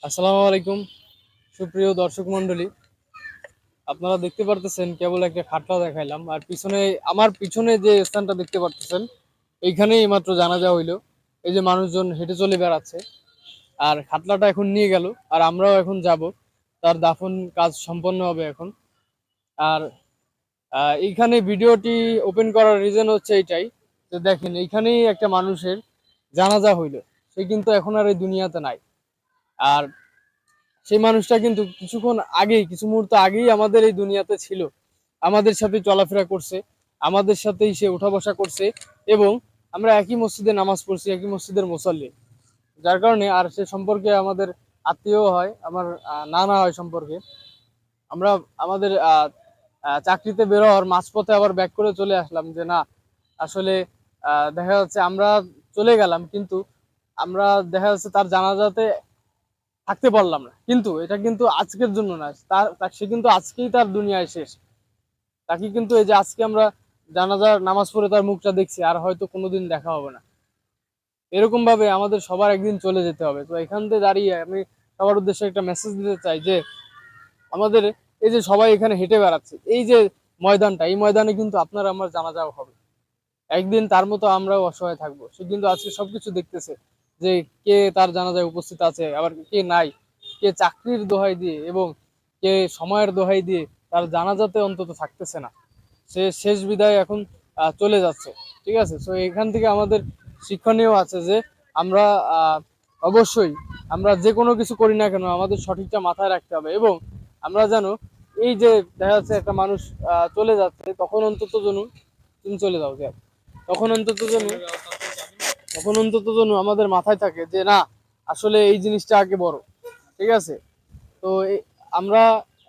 আসসালামু আলাইকুম সুপ্রিয় দর্শক মণ্ডলী। আপনারা দেখতে পারতেছেন কেবল একটা খাটলা দেখাইলাম, আর পিছনে আমার পিছনে যে স্থানটা দেখতে পারতেছেন এইখানেই মাত্র জানাজা হইলো। এই যে মানুষজন হেঁটে চলে বেড়াচ্ছে, আর খাটলাটা এখন নিয়ে গেল, আর আমরাও এখন যাব। তার দাফন কাজ সম্পন্ন হবে এখন। আর এইখানে ভিডিওটি ওপেন করার রিজন হচ্ছে এইটাই যে দেখেন এইখানেই একটা মানুষের জানাজা হইলো। সে কিন্তু এখন আর এই দুনিয়াতে নাই। আর সেই মানুষটা কিন্তু কিছুক্ষণ আগেই, কিছু মুহূর্ত আগেই আমাদের এই দুনিয়াতে ছিল, আমাদের সাথে চলাফেরা করছে, আমাদের সাথেই সে উঠা বসা করছে, এবং আমরা একই মসজিদে নামাজ পড়ছি, একই মসজিদের মুসল্লি। যার কারণে আর সে সম্পর্কে আমাদের আত্মীয় হয়, আমার নানা হয় সম্পর্কে। আমরা আমাদের চাকরিতে বের হওয়ার মাঝপথে আবার ব্যাক করে চলে আসলাম যে না, আসলে দেখা যাচ্ছে আমরা চলে গেলাম, কিন্তু আমরা দেখা যাচ্ছে তার জানাজাতে থাকতে পারলাম না। কিন্তু এটা কিন্তু আজকের জন্য না, সে কিন্তু আজকেই তার দুনিয়ায় শেষ। তাকে কিন্তু এই যে আজকে আমরা জানাজার নামাজ পড়ে তার মুখটা দেখছি, আর হয়তো কোনোদিন দেখা হবে না। এরকম ভাবে আমাদের সবার একদিন চলে যেতে হবে। তো এখান থেকে দাঁড়িয়ে আমি সবার উদ্দেশ্যে একটা মেসেজ দিতে চাই যে আমাদের এই যে সবাই এখানে হেঁটে বেড়াচ্ছে, এই যে ময়দানটা, এই ময়দানে কিন্তু আপনার আমার জানাজাও হবে একদিন। তার মতো আমরাও অসহায় থাকবো। সে কিন্তু আজকে সবকিছু দেখতেছে যে কে তার জানাজায় উপস্থিত আছে, আবার কে নাই, কে চাকরির দোহাই দিয়ে এবং কে সময়ের দোহাই দিয়ে তার জানাজাতে অন্তত থাকতেছে না। সে শেষ বিদায় এখন চলে যাচ্ছে। ঠিক আছে, তো এখান থেকে আমাদের শিক্ষণীয় আছে যে আমরা অবশ্যই আমরা যে কোনো কিছু করি না কেন আমাদের সঠিকটা মাথায় রাখতে হবে, এবং আমরা যেন এই যে দেখা যাচ্ছে একটা মানুষ চলে যাচ্ছে, তখন অন্তত যেন তুমি চলে যাও যে তখন অন্তত যেন তখন অন্তত যেন আমাদের মাথায় থাকে যে না, আসলে এই জিনিসটা আগে বড়। ঠিক আছে, তো আমরা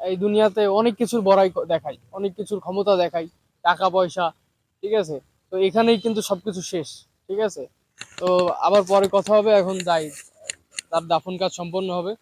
এই দুনিয়াতে অনেক কিছুর বড়াই দেখাই, অনেক কিছুর ক্ষমতা দেখাই, টাকা পয়সা। ঠিক আছে, তো এখানেই কিন্তু সবকিছু শেষ। ঠিক আছে, তো আবার পরে কথা হবে, এখন যাই, তার দাফন কাজ সম্পন্ন হবে।